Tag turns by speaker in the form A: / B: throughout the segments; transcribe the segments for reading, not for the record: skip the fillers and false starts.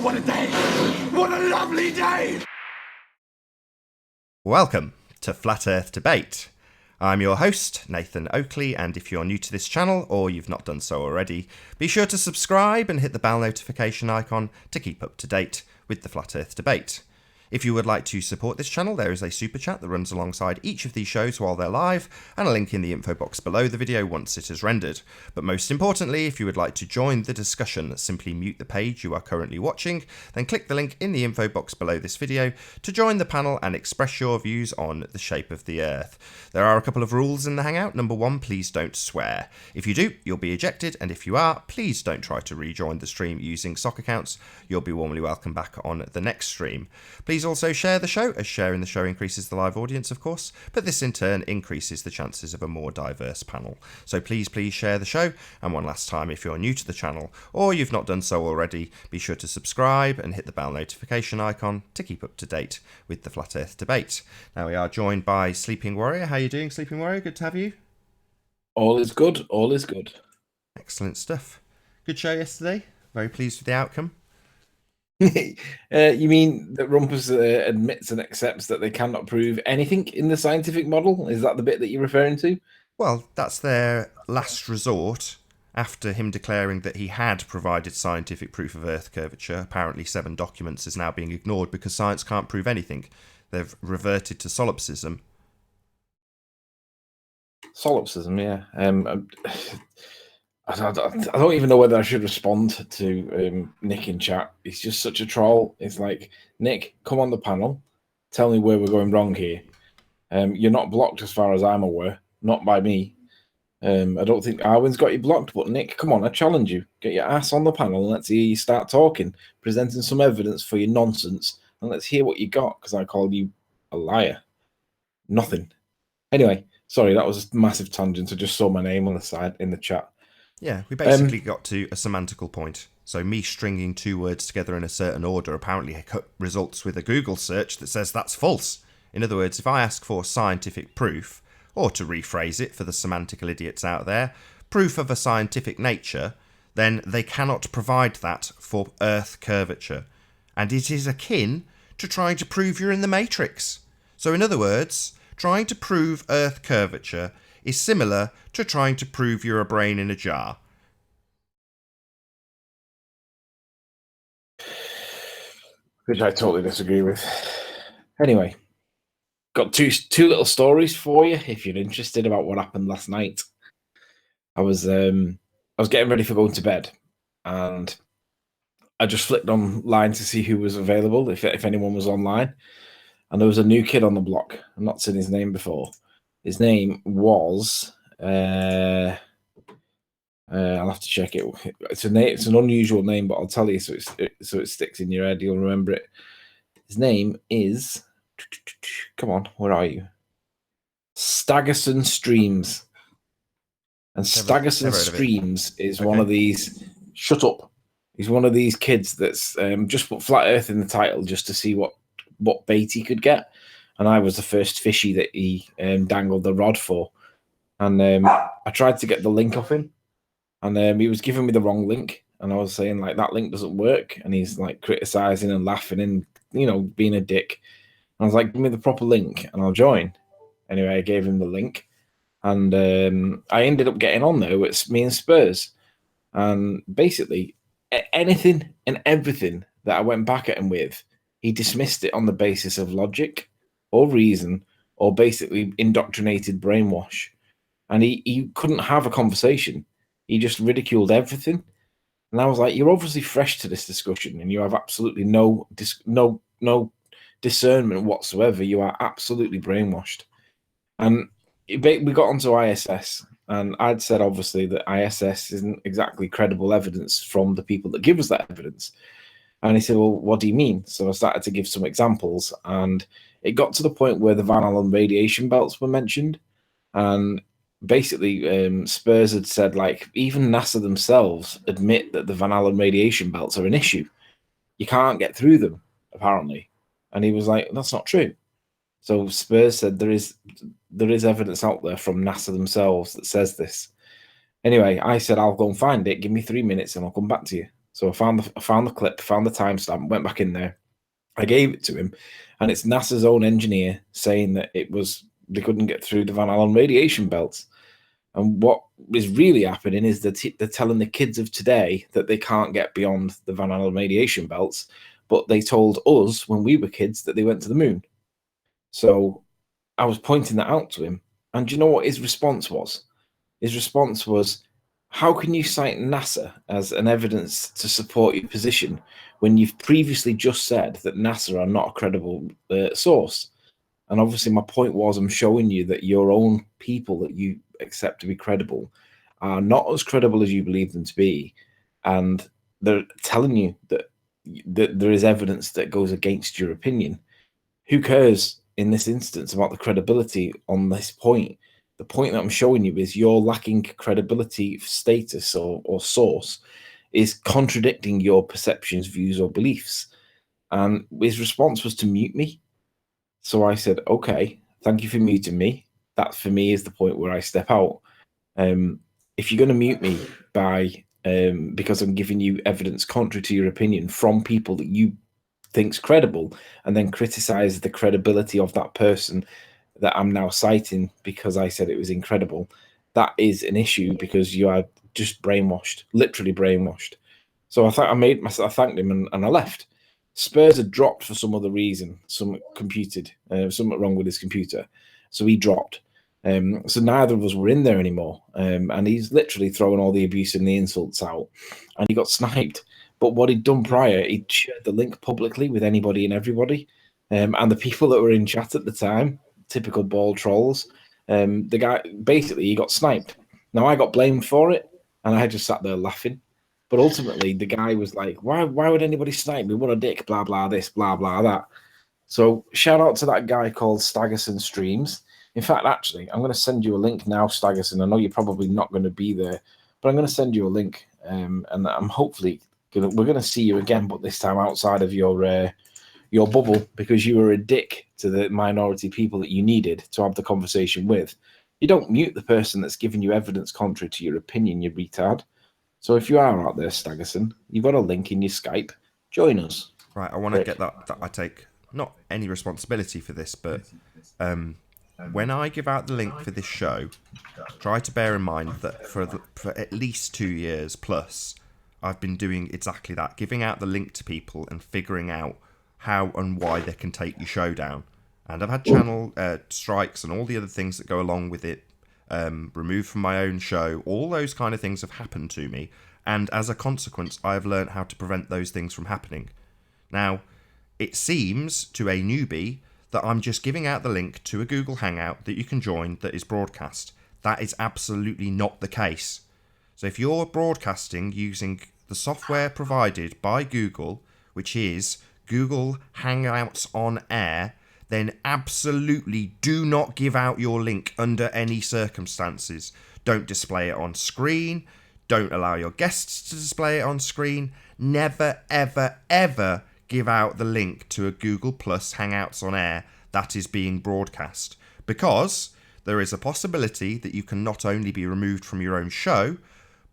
A: What a day! What a lovely day!
B: Welcome to Flat Earth Debate. I'm your host, Nathan Oakley, and if you're new to this channel, or you've not done so already, be sure to subscribe and hit the bell notification icon to keep up to date with the Flat Earth Debate. If you would like to support this channel, there is a super chat that runs alongside each of these shows while they're live, and a link in the info box below the video once it is rendered. But most importantly, if you would like to join the discussion, simply mute the page you are currently watching, then click the link in the info box below this video to join the panel and express your views on the shape of the Earth. There are a couple of rules in the Hangout. Number one, please don't swear. If you do, you'll be ejected, and if you are, please don't try to rejoin the stream using sock accounts. You'll be warmly welcome back on the next stream. Please also share the show, as sharing the show increases the live audience, of course, but this in turn increases the chances of a more diverse panel. So please share the show, and one last time, if you're new to the channel, or you've not done so already, be sure to subscribe and hit the bell notification icon to keep up to date with the Flat Earth Debate. Now we are joined by Sleeping Warrior. How are you doing, Sleeping Warrior? Good to have you.
C: All is good, all is good.
B: Excellent stuff. Good show yesterday. Very pleased with the outcome.
C: You mean that Rumpus admits and accepts that they cannot prove anything in the scientific model? Is that the bit that you're referring to?
B: Well, that's their last resort after him declaring that he had provided scientific proof of Earth curvature. Apparently 7 documents is now being ignored because science can't prove anything. They've reverted to solipsism.
C: Solipsism, yeah. I don't even know whether I should respond to Nick in chat. He's just such a troll. It's like, Nick, come on the panel. Tell me where we're going wrong here. You're not blocked as far as I'm aware. Not by me. I don't think Arwen's got you blocked, but Nick, come on, I challenge you. Get your ass on the panel and let's hear you start talking, presenting some evidence for your nonsense, and let's hear what you got, because I called you a liar. Nothing. Anyway, sorry, that was a massive tangent. I just saw my name on the side in the chat.
B: Yeah, we basically got to a semantical point. So me stringing 2 words together in a certain order apparently results with a Google search that says that's false. In other words, if I ask for scientific proof, or to rephrase it for the semantical idiots out there, proof of a scientific nature, then they cannot provide that for Earth curvature. And it is akin to trying to prove you're in the Matrix. So in other words, trying to prove Earth curvature is similar to trying to prove you're a brain in a jar.
C: Which I totally disagree with. Anyway, got two little stories for you if you're interested about what happened last night. I was getting ready for going to bed, and I just flicked online to see who was available, if anyone was online, and there was a new kid on the block. I've not seen his name before. His name was I'll have to check it. It's an unusual name, but I'll tell you so it sticks in your head. You'll remember it. His name is, come on, where are you? Staggerson Streams. And Staggerson Streams is one of these. Shut up. He's one of these kids that's just put Flat Earth in the title just to see what bait he could get. And I was the first fishy that he dangled the rod for. And I tried to get the link off him. And he was giving me the wrong link. And I was saying, like, that link doesn't work. And he's, like, criticizing and laughing and, you know, being a dick. And I was like, give me the proper link and I'll join. Anyway, I gave him the link. And I ended up getting on there with me and Spurs. And basically, anything and everything that I went back at him with, he dismissed it on the basis of logic or reason or basically indoctrinated brainwash. And he couldn't have a conversation. He just ridiculed everything. And I was like, you're obviously fresh to this discussion and you have absolutely no discernment whatsoever. You are absolutely brainwashed. And we got onto ISS, and I'd said, obviously, that ISS isn't exactly credible evidence from the people that give us that evidence. And he said, well, what do you mean? So I started to give some examples, and it got to the point where the Van Allen radiation belts were mentioned. And basically, Spurs had said, like, even NASA themselves admit that the Van Allen radiation belts are an issue. You can't get through them, apparently. And he was like, that's not true. So Spurs said there is evidence out there from NASA themselves that says this. Anyway, I said, I'll go and find it. Give me 3 minutes and I'll come back to you. So I found the clip, found the timestamp, went back in there. I gave it to him, and it's NASA's own engineer saying that they couldn't get through the Van Allen radiation belts. And what is really happening is that they're telling the kids of today that they can't get beyond the Van Allen radiation belts, but they told us when we were kids that they went to the moon. So I was pointing that out to him, and do you know what his response was? His response was, how can you cite NASA as an evidence to support your position when you've previously just said that NASA are not a credible source? And obviously my point was, I'm showing you that your own people that you accept to be credible are not as credible as you believe them to be. And they're telling you that there is evidence that goes against your opinion. Who cares in this instance about the credibility on this point? The point that I'm showing you is your lacking credibility, status, or source is contradicting your perceptions, views, or beliefs. And his response was to mute me. So I said, okay, thank you for muting me. That for me is the point where I step out. If you're going to mute me because I'm giving you evidence contrary to your opinion from people that you think's credible, and then criticize the credibility of that person that I'm now citing because I said it was incredible, that is an issue because you are just brainwashed, literally brainwashed. So I thanked him and I left. Spurs had dropped for some other reason, something wrong with his computer. So he dropped. So neither of us were in there anymore. And he's literally throwing all the abuse and the insults out. And he got sniped. But what he'd done prior, he'd shared the link publicly with anybody and everybody. And the people that were in chat at the time, typical ball trolls, the guy, basically, he got sniped. Now, I got blamed for it. And I just sat there laughing. But ultimately, the guy was like, why would anybody snipe me? What a dick, blah, blah, this, blah, blah, that. So shout out to that guy called Staggerson Streams. In fact, actually, I'm going to send you a link now, Staggerson. I know you're probably not going to be there, but I'm going to send you a link. And I'm hopefully we're going to see you again, but this time outside of your bubble, because you were a dick to the minority people that you needed to have the conversation with. You don't mute the person that's giving you evidence contrary to your opinion, you retard. So if you are out there, Staggerson, you've got a link in your Skype. Join us.
B: Right, I want to get that I take not any responsibility for this, but when I give out the link for this show, try to bear in mind that for at least 2 years plus, I've been doing exactly that, giving out the link to people and figuring out how and why they can take your show down. And I've had channel strikes and all the other things that go along with it, removed from my own show. All those kind of things have happened to me, and as a consequence, I have learned how to prevent those things from happening. Now, it seems to a newbie that I'm just giving out the link to a Google Hangout that you can join that is broadcast. That is absolutely not the case. So if you're broadcasting using the software provided by Google, which is Google Hangouts on Air, then absolutely do not give out your link under any circumstances. Don't display it on screen. Don't allow your guests to display it on screen. Never, ever, ever give out the link to a Google Plus Hangouts on Air that is being broadcast, because there is a possibility that you can not only be removed from your own show,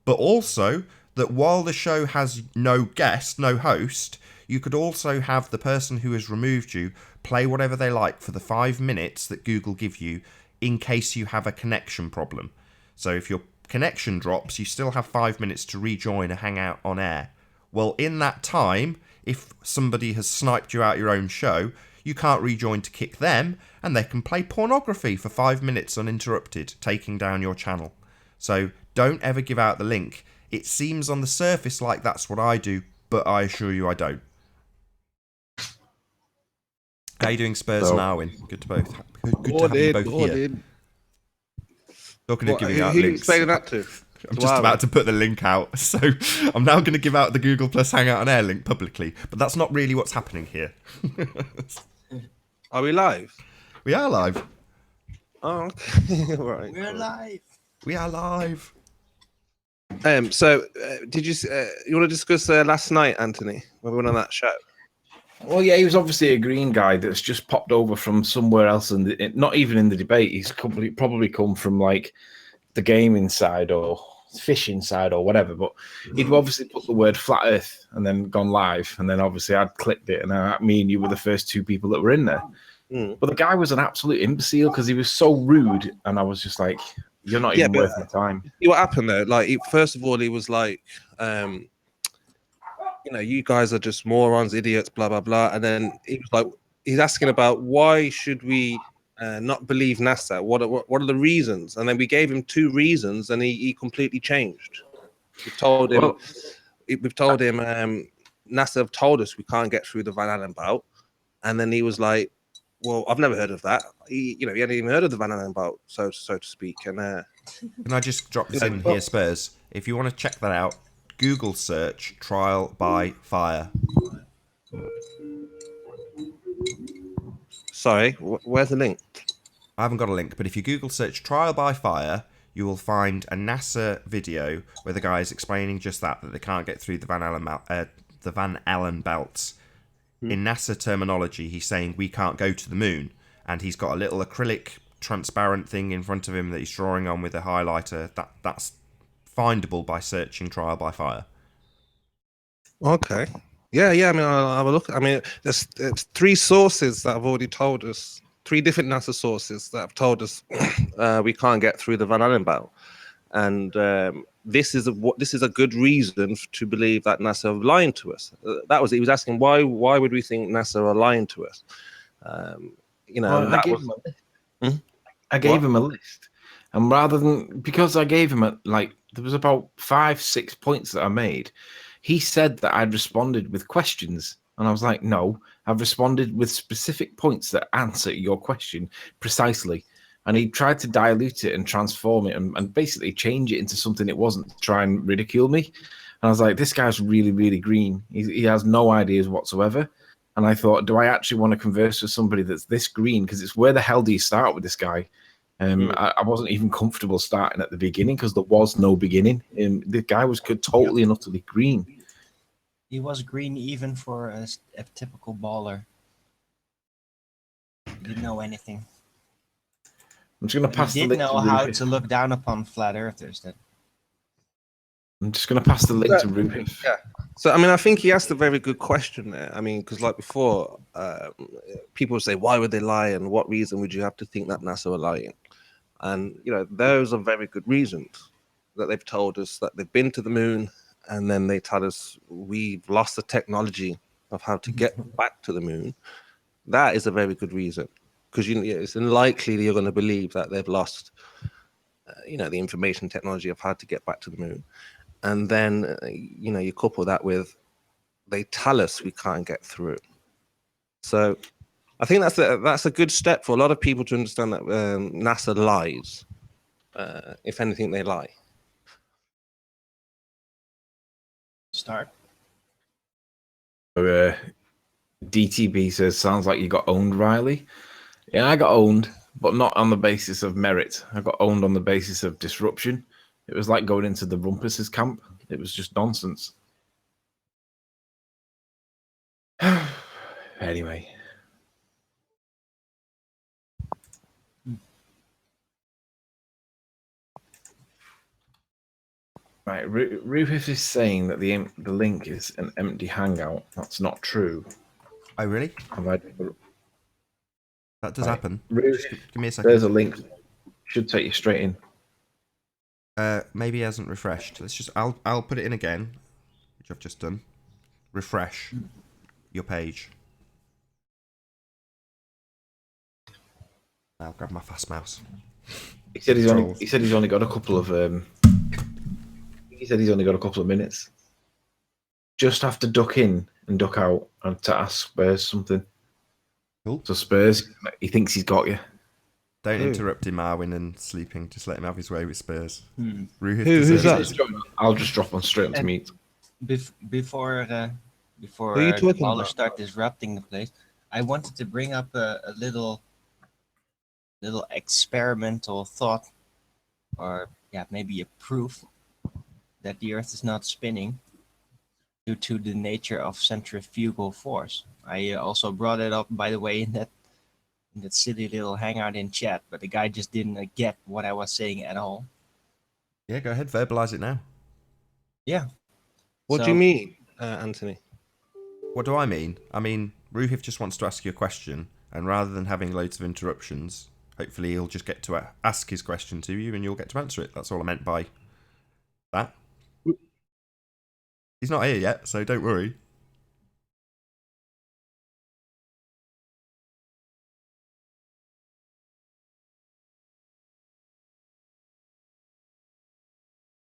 B: but also that while the show has no guest, no host, you could also have the person who has removed you play whatever they like for the 5 minutes that Google give you in case you have a connection problem. So if your connection drops, you still have 5 minutes to rejoin a Hangout on Air. Well, in that time, if somebody has sniped you out your own show, you can't rejoin to kick them, and they can play pornography for 5 minutes uninterrupted, taking down your channel. So don't ever give out the link. It seems on the surface like that's what I do, but I assure you I don't. How you doing, Spurs and Arwin? Good to both. Good to have you both here. Talking of giving out links. Who you explaining that to? I'm just about to put the link out, so I'm now going to give out the Google Plus Hangout on Air link publicly, but that's not really what's happening here.
D: Are we live?
B: We are live.
D: Oh, okay. Right.
A: We're live.
B: We are live.
D: So, did you want to discuss last night, Anthony, when we went on that show?
C: Well, yeah, he was obviously a green guy that's just popped over from somewhere else, and not even in the debate. He's probably come from like the gaming side or fish inside or whatever. But he'd obviously put the word flat Earth and then gone live, and then obviously I'd clicked it, and me and you were the first two people that were in there. But the guy was an absolute imbecile because he was so rude, and I was just like, "You're not even worth my time."
D: See what happened there? Like, first of all, he was like, you guys are just morons, idiots, blah blah blah. And then he was like, he's asking about why should we not believe NASA? What are the reasons? And then we gave him 2 reasons, and he completely changed. We've told him, NASA have told us we can't get through the Van Allen belt, and then he was like, "Well, I've never heard of that." He hadn't even heard of the Van Allen belt, so to speak. And
B: can I just drop this in here, Spurs? If you want to check that out, Google search trial by fire.
D: Sorry, where's the link?
B: I haven't got a link, but if you Google search trial by fire, you will find a NASA video where the guy is explaining just that they can't get through the Van Allen belts. In NASA terminology, he's saying we can't go to the moon, and he's got a little acrylic transparent thing in front of him that he's drawing on with a highlighter. That's findable by searching trial by fire.
D: Okay. Yeah. I mean, I'll have a look. I mean, there's 3 sources that have already told us, 3 different NASA sources that have told us we can't get through the Van Allen belt, and this is a good reason to believe that NASA are lying to us. That was it. He was asking why would we think NASA are lying to us?
C: I gave him a list, and rather than, because I gave him there was about 5-6 points that I made. He said that I'd responded with questions, and I was like, no, I've responded with specific points that answer your question precisely. And he tried to dilute it and transform it and basically change it into something it wasn't, to try and ridicule me. And I was like, this guy's really, really green. He has no ideas whatsoever. And I thought, do I actually want to converse with somebody that's this green? Because it's, where the hell do you start with this guy? I wasn't even comfortable starting at the beginning because there was no beginning. The guy was totally and utterly green.
E: He was green even for a typical baller. He didn't know anything.
C: I'm just going to pass the
E: link. He did know
C: to
E: how
C: Rufus.
E: to look down upon flat earthers.
C: I'm just going to pass the link to Rufus.
D: Yeah. So, I mean, I think he asked a very good question there. I mean, because like before, people would say, why would they lie? And what reason would you have to think that NASA are lying? And, those are very good reasons that they've told us that they've been to the moon, and then they tell us we've lost the technology of how to get back to the moon. That is a very good reason, because it's unlikely that you're going to believe that they've lost, the information technology of how to get back to the moon. And then, you couple that with they tell us we can't get through. So I think that's a good step for a lot of people to understand that NASA lies. If anything, they lie.
E: Start.
C: DTB says, sounds like you got owned, Riley. Yeah, I got owned, but not on the basis of merit. I got owned on the basis of disruption. It was like going into the Rumpus's camp. It was just nonsense. Anyway. Right, Rufus is saying that the link is an empty hangout. That's not true.
B: Oh, really? That does happen.
C: Rufus,
B: give me a second.
C: There's a link. Should take you straight in.
B: Maybe he hasn't refreshed. I'll put it in again, which I've just done. Refresh your page. I'll grab my fast mouse.
C: He said he's only got a couple of minutes. Just have to duck in and duck out and to ask Spurs something.
B: Cool.
C: So Spurs, he thinks he's got you.
B: Don't interrupt him, Marwin, and sleeping. Just let him have his way with Spurs.
D: Who's that?
C: I'll just drop on straight onto mute.
E: Before the
D: talking
E: callers
D: about?
E: start disrupting the place, I wanted to bring up a little experimental thought, or maybe a proof that the Earth is not spinning due to the nature of centrifugal force. I also brought it up, by the way, in that silly little hangout in chat, but the guy just didn't get what I was saying at all.
B: Yeah, go ahead, verbalize it now.
E: Yeah.
D: What do
E: So-
D: you mean, Anthony?
B: What do I mean? I mean, Ruhif just wants to ask you a question, and rather than having loads of interruptions, hopefully he'll just get to ask his question to you and you'll get to answer it. That's all I meant by that. He's not here yet, so don't worry.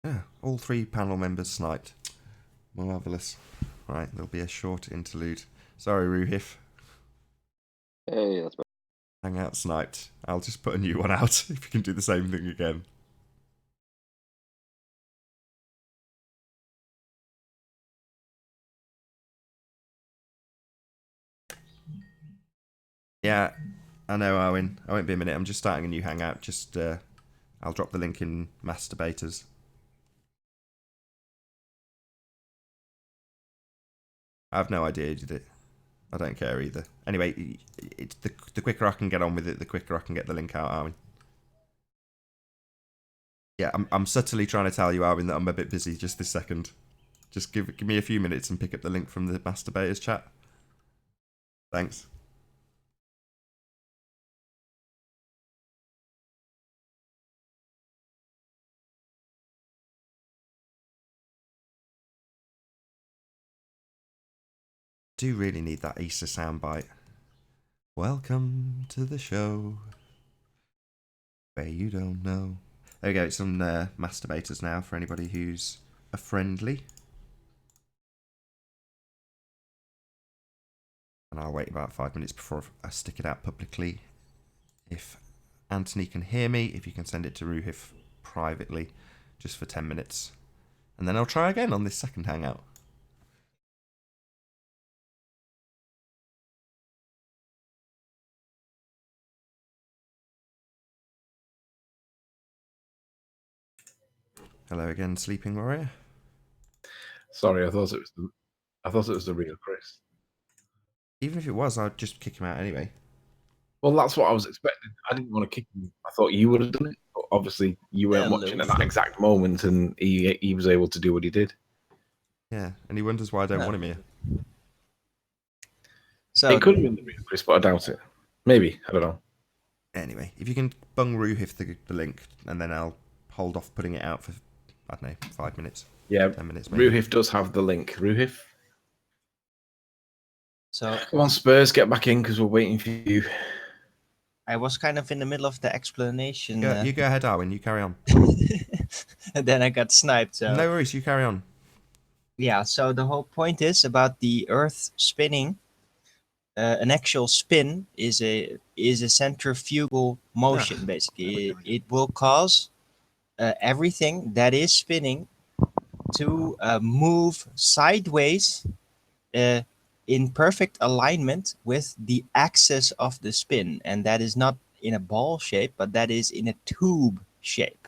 B: Yeah, all 3 panel members sniped. Marvellous. Right, there'll be a short interlude. Sorry, Ruhif.
F: Hey, that's better.
B: Hangout sniped. I'll just put a new one out if you can do the same thing again. Yeah, I know, Arwen. I won't be a minute. I'm just starting a new hangout. Just, I'll drop the link in Masturbators. I have no idea who did it. I don't care either. Anyway, it's the quicker I can get on with it, the quicker I can get the link out, Arwen. Yeah, I'm subtly trying to tell you, Arwen, that I'm a bit busy just this second. Just give me a few minutes and pick up the link from the Masturbators chat. Thanks. Do really need that Easter soundbite. Welcome to the show where you don't know. There we go. It's on Masturbators now for anybody who's a friendly. And I'll wait about 5 minutes before I stick it out publicly. If Anthony can hear me, if you can send it to Ruhif privately, just for 10 minutes. And then I'll try again on this second hangout. Hello again, Sleeping Warrior.
C: Sorry, I thought it was the real Chris.
B: Even if it was, I'd just kick him out anyway.
C: Well, that's what I was expecting. I didn't want to kick him. I thought you would have done it. But obviously, you weren't watching at that exact moment, and he was able to do what he did.
B: Yeah, and he wonders why I don't want him here.
E: So
C: It could have been the real Chris, but I doubt it. Maybe. I don't know.
B: Anyway, if you can bung Ruhif the link, and then I'll hold off putting it out for, I don't know, 5 minutes.
C: Yeah,
B: 10 minutes maybe.
C: Ruhif does have the link. Ruhif?
E: So
C: Come on, Spurs, get back in because we're waiting for you.
E: I was kind of in the middle of the explanation.
B: You go ahead, Arwen. You carry on.
E: And then I got sniped. So
B: No worries. You carry on.
E: yeah, so the whole point is about the Earth spinning. An actual spin is a centrifugal motion. Basically, it will cause everything that is spinning to move sideways in perfect alignment with the axis of the spin, and that is not in a ball shape, but that is in a tube shape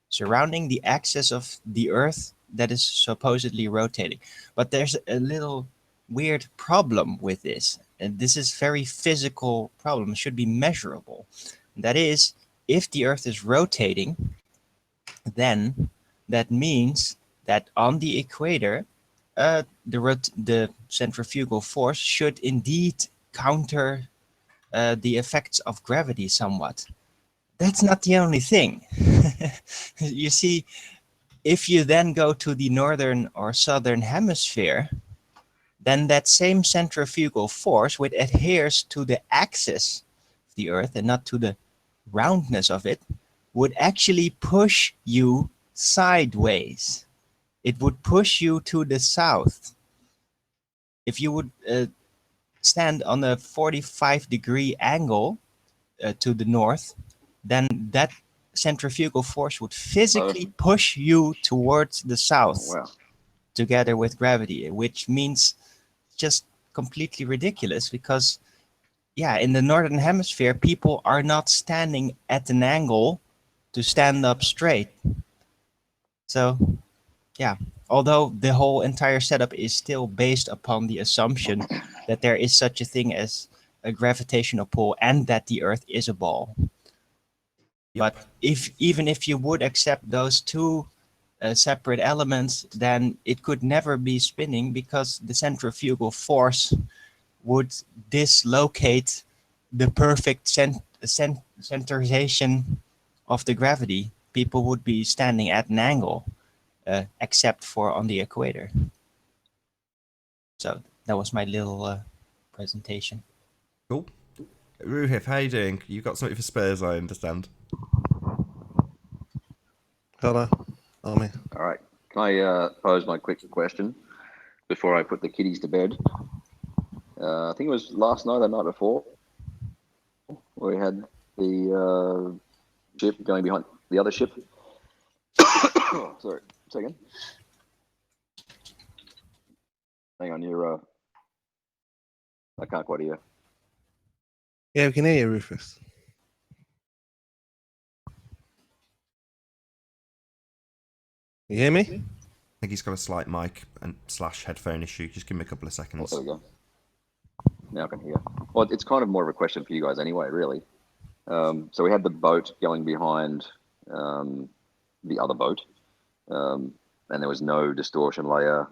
E: surrounding the axis of the Earth that is supposedly rotating. But there's a little weird problem with this, and this is very physical problem. It should be measurable. That is, if the Earth is rotating, then that means that on the equator, the centrifugal force should indeed counter the effects of gravity somewhat. That's not the only thing. You see, if you then go to the northern or southern hemisphere, then that same centrifugal force, which adheres to the axis of the Earth and not to the roundness of it, would actually push you sideways. It would push you to the south. If you would stand on a 45-degree angle to the north, then that centrifugal force would physically push you towards the south together with gravity, which means just completely ridiculous because, yeah, in the northern hemisphere, people are not standing at an angle to stand up straight. So, yeah, although the whole entire setup is still based upon the assumption that there is such a thing as a gravitational pull and that the Earth is a ball. But even if you would accept those two separate elements, then it could never be spinning because the centrifugal force would dislocate the perfect centerization of the gravity. People would be standing at an angle, except for on the equator. So that was my little presentation.
B: Cool. Ruhif, how you doing? You got something for Spurs, I understand.
D: Hello, Army.
F: All right. Can I pose my quick question before I put the kiddies to bed? I think it was last night or the night before. We had the ship going behind the other ship. Sorry, second. Hang on, you're. I can't quite hear.
D: Yeah, we can hear you, Rufus. You hear me?
B: I think he's got a slight mic and / headphone issue. Just give him a couple of
F: Oh,
B: seconds.
F: there we go. Now I can hear. Well, it's kind of more of a question for you guys anyway, really. So we had the boat going behind the other boat, and there was no distortion layer.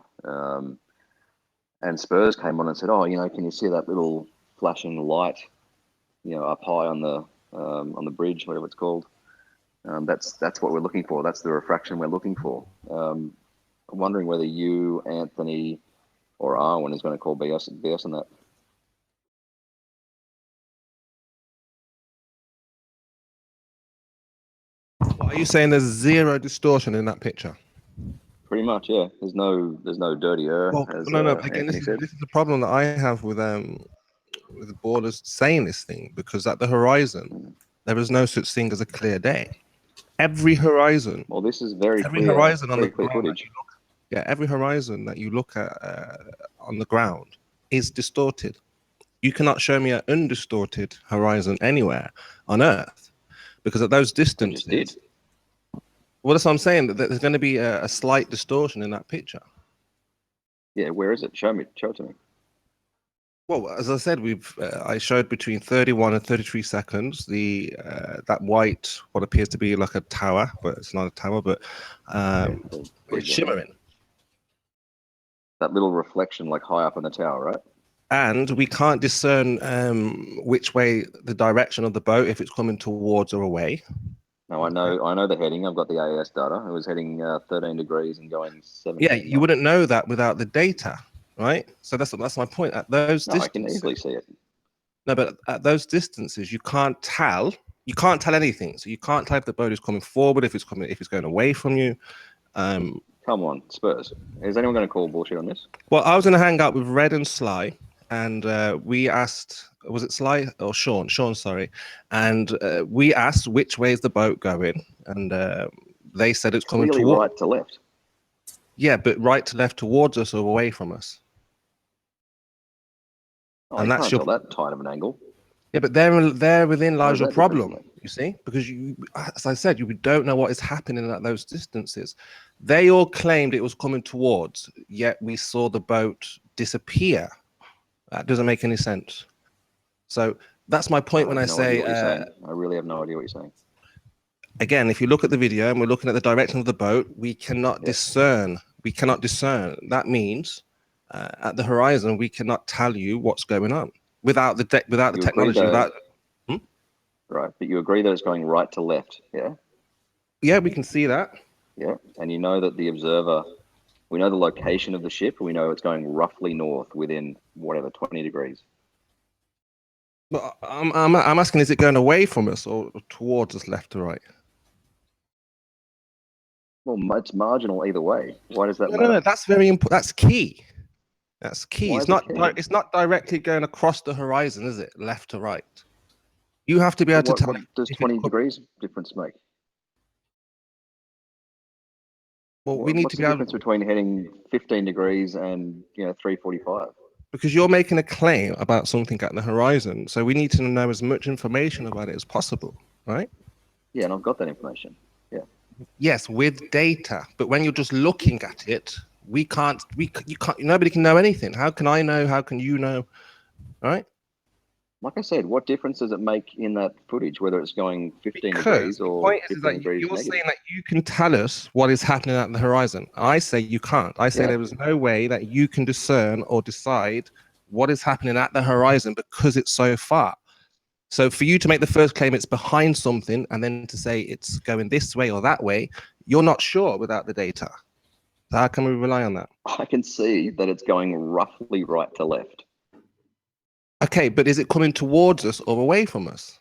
F: And Spurs came on and said, "Oh, can you see that little flashing light, up high on the bridge, whatever it's called? That's what we're looking for. That's the refraction we're looking for." I'm wondering whether you, Anthony, or Arwen is going to call BS on that.
D: What are you saying? There's zero distortion in that picture.
F: Pretty much, yeah. There's no dirty air.
D: Well,
F: as,
D: no. Again, this
F: Anthony
D: is the problem that I have with the borders saying this thing, because at the horizon there is no such thing as a clear day. Every horizon.
F: Well, this is very
D: Every
F: clear.
D: horizon on the
F: Very clear
D: ground.
F: footage.
D: Every horizon that you look at on the ground is distorted. You cannot show me an undistorted horizon anywhere on Earth, because at those distances.
F: I just did.
D: Well, that's what I'm saying. That there's going to be a slight distortion in that picture.
F: Yeah, where is it? Show it to me.
D: Well, as I said, I showed between 31 and 33 seconds. That white, what appears to be like a tower, but it's not a tower, but it's shimmering.
F: That little reflection, like high up in the tower, right?
D: And we can't discern which way the direction of the boat, if it's coming towards or away.
F: No, I know the heading. I've got the AS data. It was heading 13 degrees and going 17.
D: Yeah, you wouldn't know that without the data, right? So that's my point. At those distances,
F: I can easily see it.
D: No, but at those distances, you can't tell. You can't tell anything. So you can't tell if the boat is coming forward, if it's going away from you.
F: Come on, Spurs. Is anyone going to call bullshit on this?
D: Well, I was going to hang out with Red and Sly, and we asked, was it Sly or Sean? Sean, sorry. And we asked which way is the boat going, and they said it's coming
F: clearly
D: towards.
F: Right to left.
D: Yeah, but right to left towards us or away from us.
F: Oh,
D: And
F: I
D: that's
F: can't tell that tight of an angle.
D: Yeah, but there within lies your problem,
F: different?
D: you see, because as I said, you don't know what is happening at those distances. They all claimed it was coming towards, yet we saw the boat disappear. That doesn't make any sense. So that's my point when I say,
F: I really have no idea what you're saying.
D: Again, if you look at the video and we're looking at the direction of the boat, we cannot discern. We cannot discern. That means at the horizon, we cannot tell you what's going on without the technology.
F: Right, but you agree that it's going right to left, yeah?
D: Yeah, we can see that.
F: Yeah, and you know that the observer, we know the location of the ship, and we know it's going roughly north within whatever 20 degrees.
D: But I'm asking, is it going away from us or towards us, left to right?
F: Well, it's marginal either way. Why does that matter?
D: No, that's very important. That's key. That's key.
F: Why
D: It's
F: is
D: not.
F: it key?
D: It's not directly going across the horizon, is it? Left to right. You have to be able to tell.
F: What does 20 degrees difference make?
D: Well, we need to be able.
F: What's the difference between heading 15 degrees and 345?
D: Because you're making a claim about something at the horizon, so we need to know as much information about it as possible, right?
F: Yeah, and I've got that information. Yeah.
D: Yes, with data, but when you're just looking at it, we can't. You can't. Nobody can know anything. How can I know? How can you know? Right?
F: Like I said, what difference does it make in that footage, whether it's going 15
D: Because
F: degrees
D: the
F: or
D: point is
F: 15
D: that
F: degrees
D: you're
F: negative?
D: saying that you can tell us what is happening at the horizon. I say you can't. I say
F: Yeah.
D: there is no way that you can discern or decide what is happening at the horizon because it's so far. So for you to make the first claim it's behind something and then to say it's going this way or that way, you're not sure without the data. So how can we rely on that?
F: I can see that it's going roughly right to left.
D: Okay, but is it coming towards us or away from us?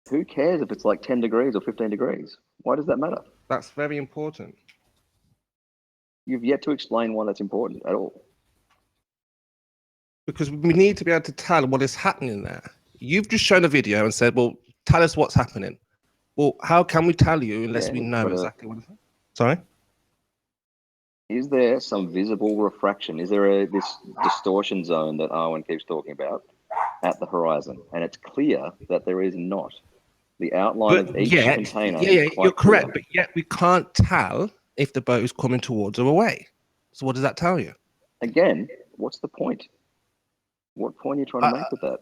F: Who cares if it's like 10 degrees or 15 degrees? Why does that matter?
D: That's very important.
F: You've yet to explain why that's important at all.
D: Because we need to be able to tell what is happening there. You've just shown a video and said, well, tell us what's happening. Well, how can we tell you unless
F: Yeah,
D: we
F: we've
D: know
F: got to-
D: exactly what is happening? Sorry?
F: Is there some visible refraction? Is there this distortion zone that Arwen keeps talking about at the horizon? And it's clear that there is not. The outline of each container is quite
D: you're correct.
F: clear.
D: But yet we can't tell if the boat is coming towards or away. So what does that tell you?
F: Again, what's the point? What point are you trying to make with that?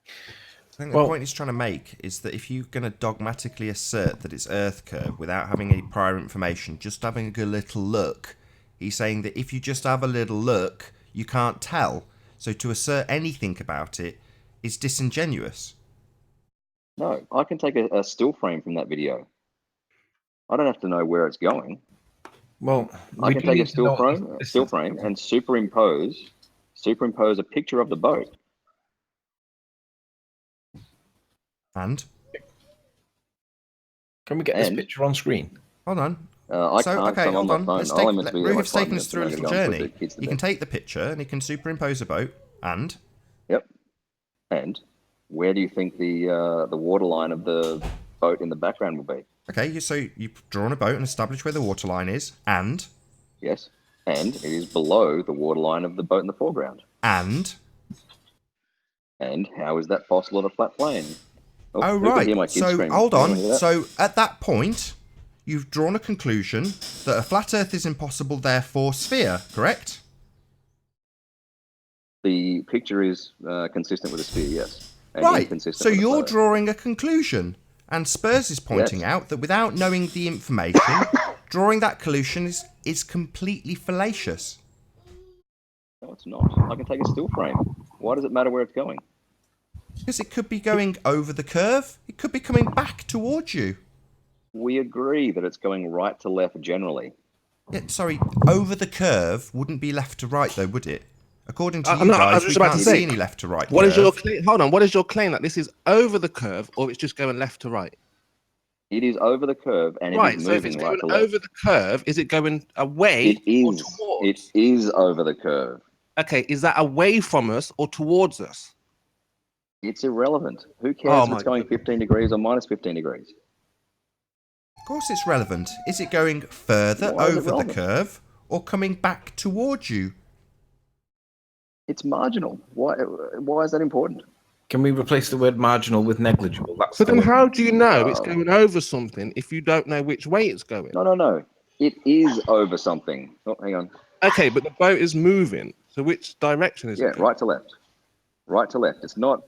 B: I think the point he's trying to make is that if you're going to dogmatically assert that it's Earth curve without having any prior information, just having a good little look, he's saying that if you just have a little look, you can't tell. So to assert anything about it is disingenuous.
F: No, I can take a still frame from that video. I don't have to know where it's going.
C: Well,
F: I can take a still frame and superimpose a picture of the boat.
B: And?
C: Can we get this picture on screen?
B: Hold on.
F: I can't.
B: Okay,
F: I'm on
B: hold
F: my
B: on.
F: phone.
B: Let's
F: I'll only meant to be like
B: Ruhiv's
F: 5
B: taken us
F: minutes
B: through a
F: and I'm
B: little
F: gonna go and put
B: journey.
F: the kids to
B: You can
F: bed.
B: take the picture and you can superimpose a boat. And?
F: Yep. And where do you think the waterline of the boat in the background will be?
B: Okay, so you've drawn a boat and established where the waterline is. And?
F: Yes. And it is below the waterline of the boat in the foreground.
B: And?
F: And how is that possible on a flat plane?
B: Oh,
F: who can hear my
B: right.
F: kids
B: So,
F: screaming?
B: hold
F: Anyone
B: on.
F: hear that?
B: So, at that point, you've drawn a conclusion that a flat Earth is impossible, therefore sphere, correct?
F: The picture is consistent with a sphere, yes. And
B: Right.
F: inconsistent
B: So
F: with a
B: you're
F: flat Earth.
B: drawing a conclusion. And Spurs is pointing
F: Yes.
B: out that without knowing the information, drawing that conclusion is completely fallacious.
F: No, it's not. I can take a still frame. Why does it matter where it's going?
B: Because it could be going over the curve. It could be coming back towards you.
F: We agree that it's going right to left generally.
B: Yeah, sorry, over the curve wouldn't be left to right, though, would it? According to
D: I
B: you
D: was
B: guys, we
D: just about
B: can't
D: to say,
B: see any left to right
D: What is
B: curve.
D: your claim? Hold on. What is your claim that this is over the curve or it's just going left to right?
F: It is over the curve and it
D: Right.
F: is
D: So if it's
F: moving right
D: going
F: to left.
D: over the curve, is it going away
F: It
D: or
F: is.
D: towards?
F: It is over the curve.
D: Okay. Is that away from us or towards us?
F: It's irrelevant. Who cares
D: Oh
F: if
D: my
F: it's going
D: goodness.
F: 15 degrees or minus 15 degrees?
B: Of course it's relevant. Is it going further
F: Why is it
B: over the
F: relevant?
B: curve or coming back towards you?
F: It's marginal. Why is that important?
C: Can we replace the word marginal with negligible? That's
D: But
C: the
D: then
C: word.
D: how do you know it's going over something if you don't know which way it's going?
F: No. It is over something. Oh, hang on.
D: Okay, but the boat is moving. So which direction is
F: Yeah,
D: it going?
F: right to left. Right to left. It's not.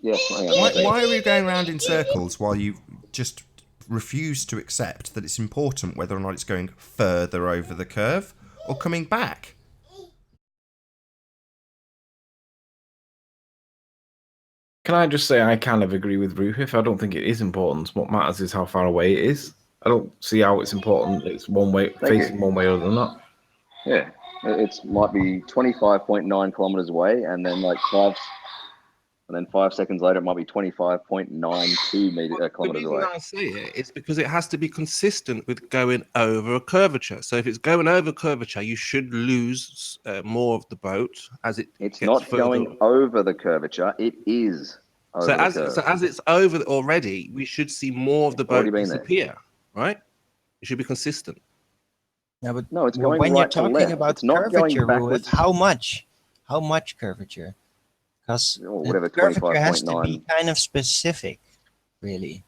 F: Yes. Hang on.
B: Why are we going around in circles while you just refuse to accept that it's important whether or not it's going further over the curve or coming back?
C: Can I just say I kind of agree with Ruhif? I don't think it is important. What matters is how far away it is. I don't see how it's important. It's one way, facing one way other than that.
F: Yeah, it might be 25.9 kilometers away, and then 5 seconds later, it might be 25.92 kilometers
D: The reason
F: away.
D: I say it is because it has to be consistent with going over a curvature. So if it's going over curvature, you should lose more of the boat as it
F: It's
D: gets
F: not
D: further.
F: going over the curvature. It is over the curve.
D: So as it's over already, we should see more of the
F: Already
D: boat
F: been there.
D: disappear, right? It should be consistent.
E: Yeah, but
F: No, it's going
E: when
F: right
E: you're
F: to
E: talking
F: left.
E: about
F: It's not going
E: curvature,
F: backwards.
E: how much? How much curvature? Because
F: Whatever,
E: curvature has to be
F: 25.9.
E: kind of specific, really.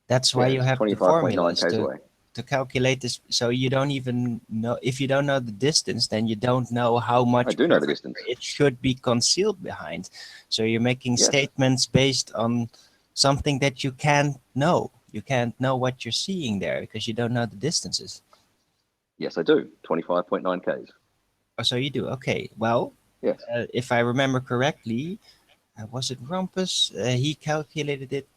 E: That's why
F: Yeah,
E: you have the
F: 25.9
E: formulas
F: k's
E: to
F: away.
E: to calculate this. So you don't even know, if you don't know the distance, then you don't know how much
F: I do know the distance.
E: it should be concealed behind. So you're making
F: Yes.
E: statements based on something that you can't know. You can't know what you're seeing there because you don't know the distances.
F: Yes, I do. 25.9 Ks.
E: Oh, so you do. Okay. Well,
F: Yes.
E: if I remember correctly, was it Rumpus? He calculated it.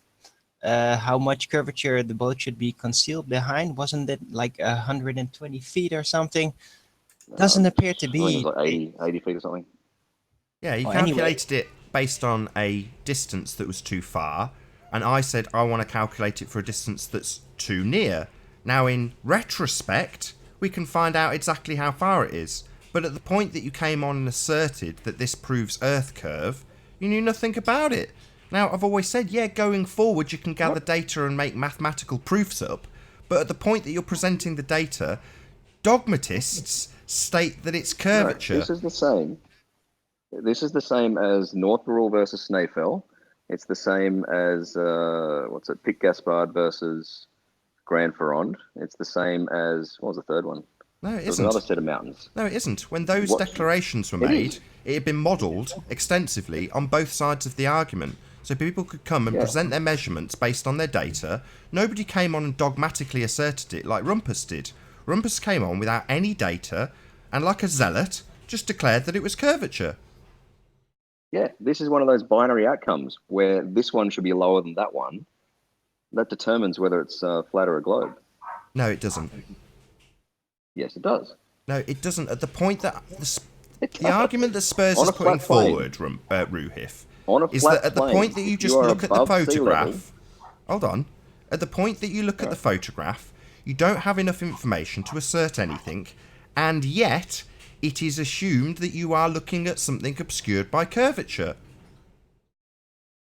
E: How much curvature the boat should be concealed behind? Wasn't it like 120 feet or something? Doesn't appear to
F: I think it
E: be.
F: was like 80 feet or something.
B: Yeah, he
E: Well, anyway.
B: calculated it based on a distance that was too far, and I said I want to calculate it for a distance that's too near. Now, in retrospect, we can find out exactly how far it is, but at the point that you came on and asserted that this proves Earth curve, you knew nothing about it. Now, I've always said, yeah, going forward you can gather data and make mathematical proofs up, but at the point that you're presenting the data, dogmatists state that it's curvature.
F: No, this is the same. This is the same as North Burrell versus Snæfell. It's the same as Pic Gaspard versus Grand Ferrand. It's the same as what was the third one?
B: No, it
F: There's
B: isn't.
F: another set of mountains.
B: No, it isn't. When those
F: What?
B: declarations were
F: It
B: made,
F: is.
B: it had been modelled extensively on both sides of the argument. So people could come and present their measurements based on their data. Nobody came on and dogmatically asserted it like Rumpus did. Rumpus came on without any data and, like a zealot, just declared that it was curvature.
F: Yeah, this is one of those binary outcomes where this one should be lower than that one. That determines whether it's flat or a globe.
B: No, it doesn't.
F: Yes, it does.
B: No, it doesn't. At the point that
F: It
B: the
F: does.
B: argument that Spurs
F: On
B: is
F: a
B: putting
F: flat plane.
B: forward, Ruhif,
F: On a
B: is
F: flat
B: that at the
F: plane,
B: point that you
F: if
B: just
F: you are
B: look at the
F: above sea
B: photograph,
F: level-
B: hold on, at the point that you look at the photograph, you don't have enough information to assert anything, and yet it is assumed that you are looking at something obscured by curvature.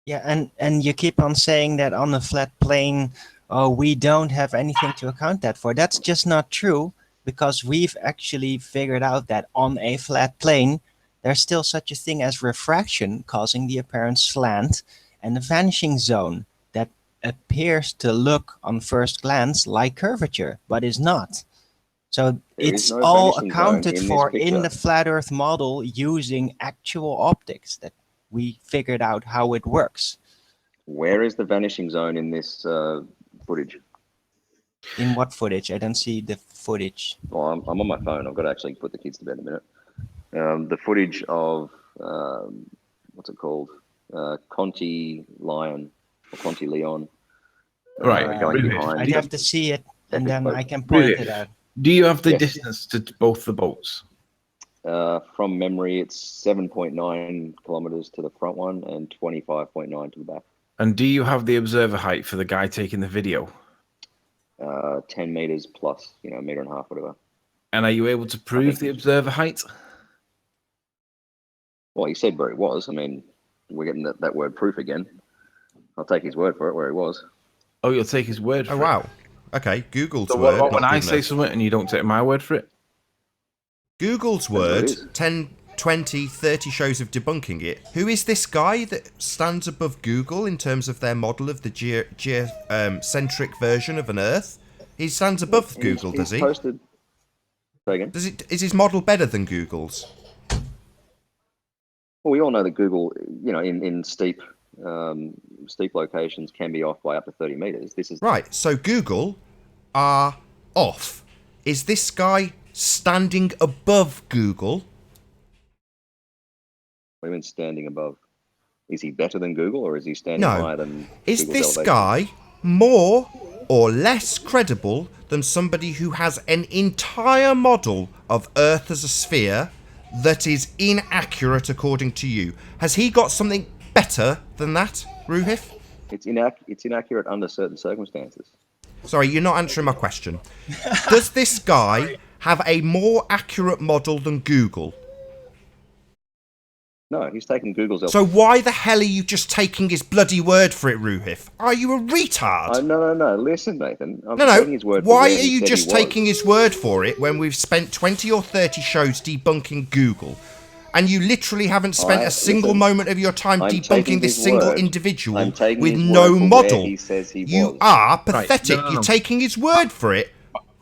E: Yeah, and you keep on saying that on a flat plane, oh, we don't have anything to account that for. That's just not true, because we've actually figured out that on a flat plane, there's still such a thing as refraction causing the apparent slant and the vanishing zone that appears to look on first glance like curvature, but is not. So
F: There
E: it's
F: is no
E: all
F: vanishing
E: accounted
F: zone in
E: for
F: this
E: in the
F: picture.
E: flat Earth model using actual optics that we figured out how it works.
F: Where is the vanishing zone in this footage?
E: In what footage? I don't see the footage.
F: Well, I'm on my phone. I've got to actually put the kids to bed in a minute. The footage of what's it called? Conti Lion or Conti Leon.
C: Right.
F: Going
C: Really?
F: behind.
E: I'd have to see it, and then I can point
C: Really?
E: it out.
C: Do you have the
F: Yes.
C: distance to both the boats?
F: From memory, it's 7.9 kilometers to the front one and 25.9 to the back.
C: And do you have the observer height for the guy taking the video?
F: 10 meters plus, a meter and a half, whatever.
C: And are you able to prove the observer height?
F: Well, he said where he was. I mean, we're getting that word proof again. I'll take his word for it where he was.
C: Oh, you'll take his word for
B: Oh,
C: it?
B: wow. Okay, Google's
C: So
B: word.
C: what when
B: not
C: I
B: good
C: say
B: enough.
C: something and you don't take my word for it?
B: Google's
F: what it
B: word,
F: is.
B: 10, 20, 30 shows of debunking it. Who is this guy that stands above Google in terms of their model of the geocentric version of an Earth? He stands above Google, does he?
F: Posted. Say again?
B: Is his model better than Google's?
F: Well, we all know that Google, in steep locations can be off by up to 30 meters. This is
B: Right, so Google are off. Is this guy standing above Google?
F: what do you mean standing above? Is he better than Google or is he standing
B: No.
F: higher than
B: Is
F: Google's
B: this
F: elevation?
B: guy more or less credible than somebody who has an entire model of Earth as a sphere that is inaccurate according to you? Has he got something better than that, Ruhif?
F: It's inaccurate under certain circumstances.
B: Sorry, you're not answering my question. Does this guy have a more accurate model than Google?
F: No, he's taking Google's
B: So why the hell are you just taking his bloody word for it, Ruhif? Are you a retard?
F: No. Listen, Nathan. I'm
B: No,
F: taking his word for
B: why
F: where
B: are
F: he
B: you
F: said
B: just
F: he was.
B: taking his word for it when we've spent 20 or 30 shows debunking Google? And you literally haven't spent a single moment of your time
F: I'm taking
B: debunking this
F: his
B: single
F: word.
B: individual
F: I'm taking
B: with
F: his
B: no
F: word for
B: model.
F: where he says he
B: You
F: was.
B: are pathetic.
C: no.
B: You're taking his word for it.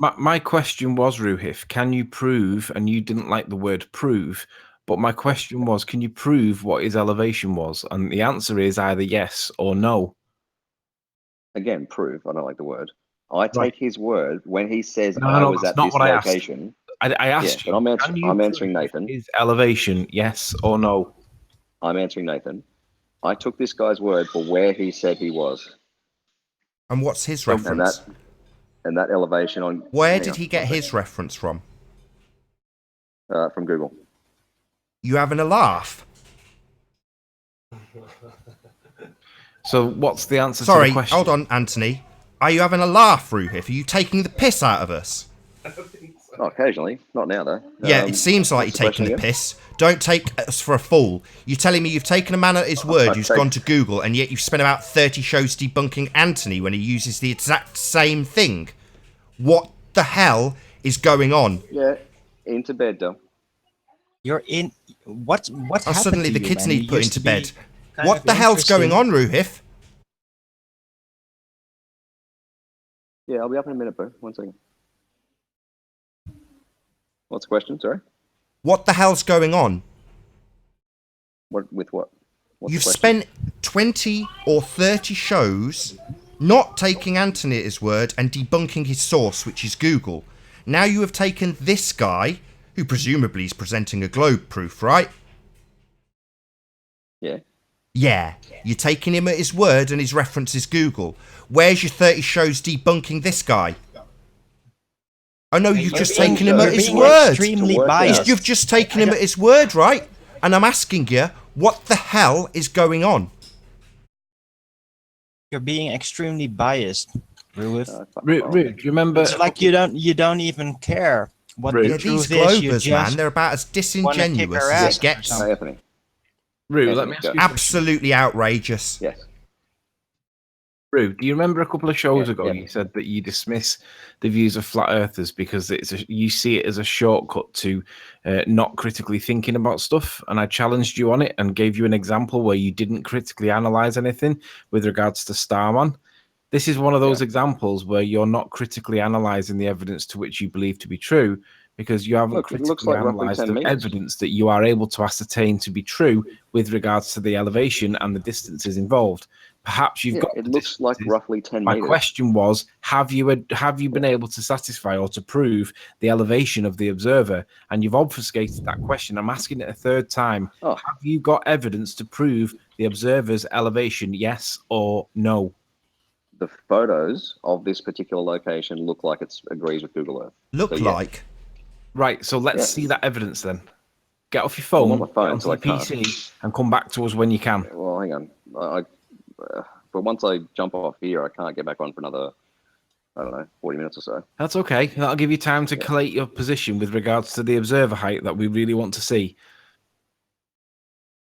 C: My question was, Ruhif, can you prove, and you didn't like the word prove, but my question was, can you prove what his elevation was? And the answer is either yes or no.
F: Again, prove. I don't like the word. I take his word when he says
C: No,
F: I
C: no,
F: was
C: that's
F: at
C: not
F: this
C: what I asked.
F: location.
C: I asked
F: Yeah,
C: you,
F: but
C: can you
F: I'm
C: prove
F: answering Nathan.
C: his elevation, yes or no?
F: I'm answering Nathan. I took this guy's word for where he said he was.
B: And what's his reference?
F: And that elevation on...
B: Where did he get his reference from?
F: From Google.
B: You having a laugh?
C: So what's the answer to
B: Sorry,
C: the question?
B: hold on, Anthony. Are you having a laugh, Ruhif? Are you taking the piss out of us?
F: Oh, occasionally. Not now, though.
B: Yeah, it seems like you're taking the piss. Don't take us for a fool. You're telling me you've taken a man at his word who's gone to Google, and yet you've spent about 30 shows debunking Anthony when he uses the exact same thing. What the hell is going on?
F: Yeah, into bed, though.
E: You're in. What happened
B: Suddenly
E: to
B: the
E: you,
B: kids
E: man?
B: need
E: You
B: put
E: used
B: into
E: to be
B: bed.
E: kind
B: What
E: of
B: the hell's going on,
E: interesting.
B: Ruhif?
F: Yeah, I'll be up in a minute, bro. 1 second. What's the question? Sorry?
B: What the hell's going on?
F: What? With what? What's
B: You've
F: the question?
B: spent 20 or 30 shows not taking Anthony at his word and debunking his source, which is Google. Now you have taken this guy, who presumably is presenting a globe proof, right?
F: Yeah.
B: Yeah, you're taking him at his word and his reference is Google. Where's your 30 shows debunking this guy? I know you've just taken him at his word.
E: Extremely biased.
B: You've just taken him at his word, right? And I'm asking you, what the hell is going on?
E: You're being extremely biased, Ruth.
C: Do you remember?
E: It's like you don't even care what the
B: Yeah,
E: truth
B: these
E: is. You
B: Globers, man,
E: just
B: they're about as disingenuous
E: our
B: as
E: ass
B: it gets.
E: or
F: Anthony.
C: Rue, let me ask you.
B: Absolutely outrageous.
F: Yes.
C: Rue, do you remember a couple of shows ago
F: yeah.
C: you said that you dismiss the views of flat earthers because you see it as a shortcut to not critically thinking about stuff? And I challenged you on it and gave you an example where you didn't critically analyze anything with regards to Starman. This is one of those examples where you're not critically analyzing the evidence to which you believe to be true because you haven't critically analyzed the evidence that you are able to ascertain to be true with regards to the elevation and the distances involved. Perhaps you've got.
F: It looks like roughly 10
C: My
F: meters.
C: question was: Have you been able to satisfy or to prove the elevation of the observer? And you've obfuscated that question. I'm asking it a third time.
F: Oh.
C: Have you got evidence to prove the observer's elevation? Yes or no?
F: The photos of this particular location look like it agrees with Google Earth.
B: Look like.
C: Right. So let's see that evidence then. Get off your phone,
F: I'm on my phone,
C: get onto your PC, and come back to us when you can.
F: Well, hang on. But once I jump off here, I can't get back on for another, I don't know, 40 minutes or so.
C: That's okay. That'll give you time to collate your position with regards to the observer height that we really want to see.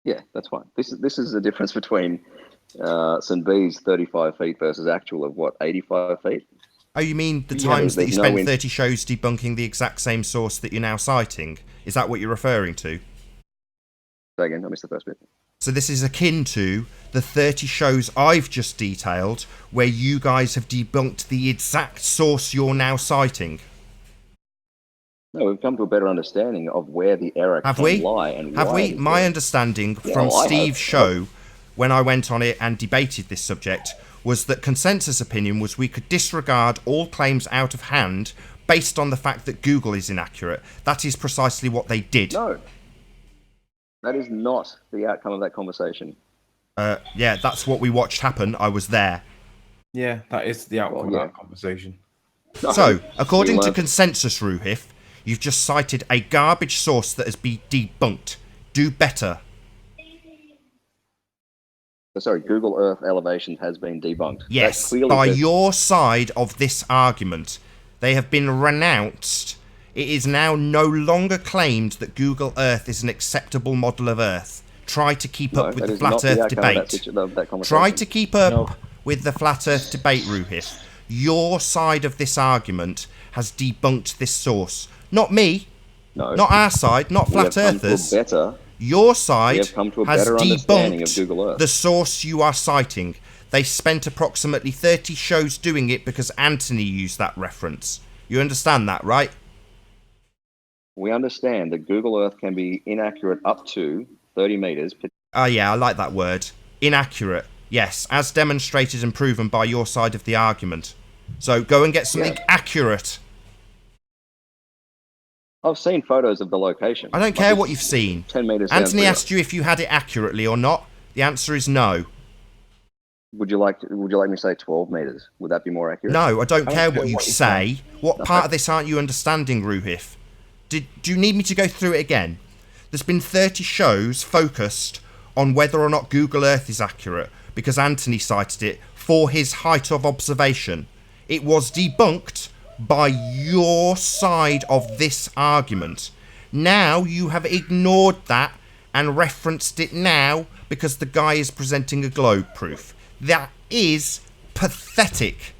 F: Yeah, that's fine. This is the difference between St. B's 35 feet versus actual of what, 85 feet?
B: Oh, you mean the times that you spent 30 shows debunking the exact same source that you're now citing? Is that what you're referring to?
F: Say again, I missed the first bit.
B: So this is akin to the 30 shows I've just detailed where you guys have debunked the exact source you're now citing.
F: No, we've come to a better understanding of where the error can lie and
B: Have
F: why.
B: we? My understanding from Steve's show, when I went on it and debated this subject, was that consensus opinion was we could disregard all claims out of hand based on the fact that Google is inaccurate. That is precisely what they did.
F: No. That is not the outcome of that conversation.
B: Yeah, that's what we watched happen. I was there.
C: Yeah, that is the outcome of that conversation.
F: No,
B: so, according to consensus, Ruhif, you've just cited a garbage source that has been debunked. Do better.
F: Sorry, Google Earth elevation has been debunked.
B: Yes, by your side of this argument. They have been renounced. It is now no longer claimed that Google Earth is an acceptable model of Earth. Try to keep up with the flat Earth debate. Try to keep up with the flat Earth debate, Ruhif. Your side of this argument has debunked this source. Not me.
F: No.
B: Not our side. Not flat Earthers. Your side has debunked the source you are citing. They spent approximately 30 shows doing it because Anthony used that reference. You understand that, right?
F: We understand that Google Earth can be inaccurate up to 30 meters.
B: Oh, yeah, I like that word. Inaccurate. Yes, as demonstrated and proven by your side of the argument. So go and get something accurate.
F: I've seen photos of the location.
B: I don't care what you've seen.
F: 10 meters
B: Anthony
F: downstream.
B: asked you if you had it accurately or not. The answer is no.
F: Would you like me to say 12 meters? Would that be more accurate?
B: No, I don't care what you say. What part of this aren't you understanding, Ruhif? Do you need me to go through it again? There's been 30 shows focused on whether or not Google Earth is accurate because Anthony cited it for his height of observation. It was debunked by your side of this argument. Now you have ignored that and referenced it now because the guy is presenting a globe proof. That is pathetic.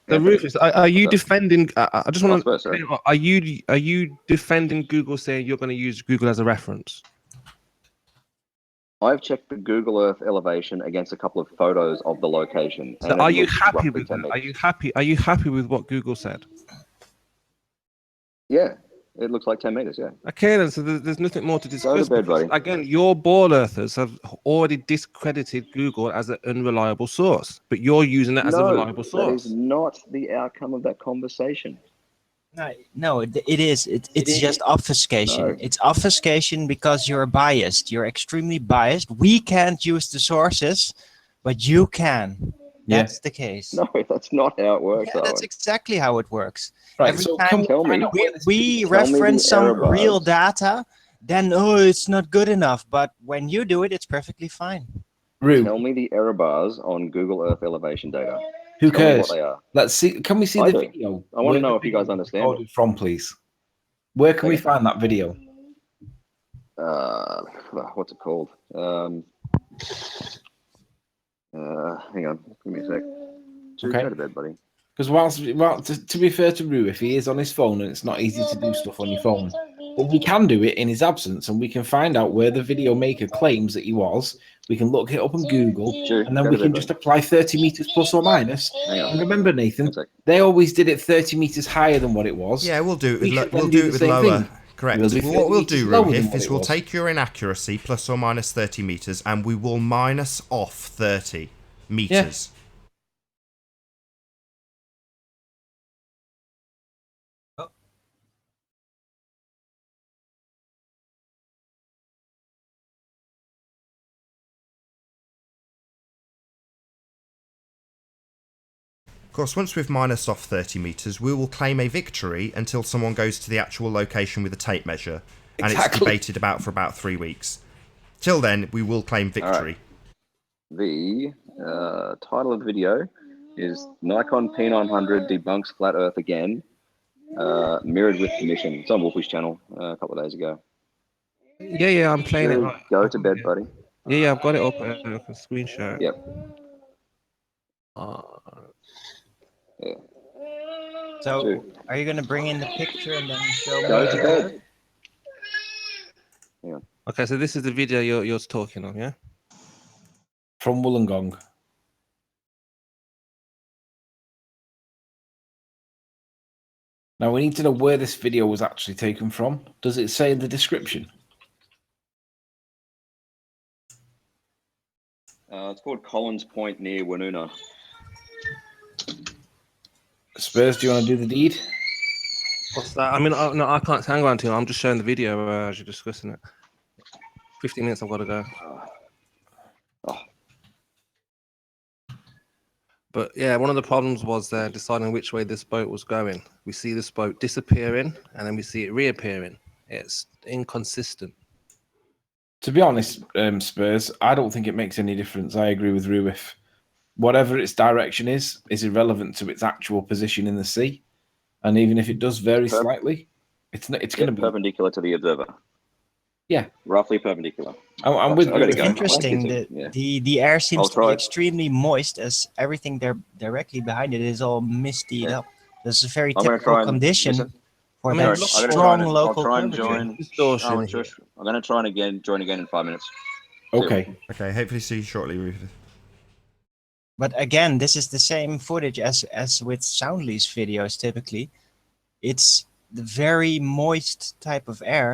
D: So Rufus, are you defending? I just want
F: to.
D: to. Are you defending Google, saying you're going to use Google as a reference?
F: I've checked the Google Earth elevation against a couple of photos of the location.
D: So are you happy with that? Are you happy with what Google said?
F: Yeah, it looks like 10 meters. Yeah.
D: Okay, then. So there's nothing more to discuss.
F: Go to bed, buddy.
D: Again, your ball earthers have already discredited Google as an unreliable source, but you're using it as a reliable source.
F: That is not the outcome of that conversation.
E: No, it is. It's just obfuscation. No. It's obfuscation because you're biased. You're extremely biased. We can't use the sources, but you can. That's the case.
F: No, that's not how it works.
E: Yeah, that's exactly how it works.
C: Right,
E: Every
C: so
E: time we reference some real data, then it's not good enough. But when you do it, it's perfectly fine.
F: Tell me the error bars on Google Earth elevation data.
C: Who cares?
F: What they are.
C: Let's see. Can we see the video?
F: I want to know if you guys understand.
C: From, please. Where can we find that video?
F: What's it called? Hang on. Give me a sec. Go to bed, buddy.
C: Because whilst to be fair to Rue, if he is on his phone and it's not easy to do stuff on your phone, but we can do it in his absence, and we can find out where the video maker claims that he was. We can look it up on Google, and then we can just apply 30 meters plus or minus. And remember, Nathan, they always did it 30 meters higher than what it was.
B: Yeah, we'll do it. We'll do it with lower. Correct. What we'll do, Ruhif, is we'll take your inaccuracy plus or minus 30 meters, and we will minus off 30 meters. Yeah. Of course, once we've minus off 30 meters, we will claim a victory until someone goes to the actual location with a tape measure, and it's debated about for about 3 weeks. Till then, we will claim victory.
F: Right. The title of the video is Nikon P900 debunks flat Earth again, mirrored with permission. It's on Wolfie's channel a couple of days ago.
D: Yeah, I'm playing it.
F: Go to bed, buddy.
D: Yeah, I've got it up. I can screenshot.
F: Yep.
E: Yeah. So, are you going to bring in the picture and then show me?
F: Go to bed.
D: Yeah. Okay, so this is the video you're talking of, yeah?
C: From Wollongong. Now, we need to know where this video was actually taken from. Does it say in the description?
F: It's called Collins Point near Woonona.
C: Spurs, do you want to do the deed?
D: What's that? I mean, no, I can't hang on to it. I'm just showing the video as you're discussing it. 15 minutes, I've got to go. But yeah, one of the problems was deciding which way this boat was going. We see this boat disappearing, and then we see it reappearing. It's inconsistent.
C: To be honest, Spurs, I don't think it makes any difference. I agree with Ruif. Whatever its direction is irrelevant to its actual position in the sea. And even if it does vary slightly, it's going to be
F: perpendicular to the observer.
C: Yeah,
F: roughly perpendicular.
C: I'm with you.
E: Interesting. The air seems to be extremely moist, as everything there directly behind it is all misty up. This is a very typical condition for that strong local curvature.
F: I'm going to try and join again in 5 minutes.
C: Okay.
B: Okay. Hopefully see you shortly, Rufus.
E: But again, this is the same footage as with Soundly's videos typically. It's the very moist type of air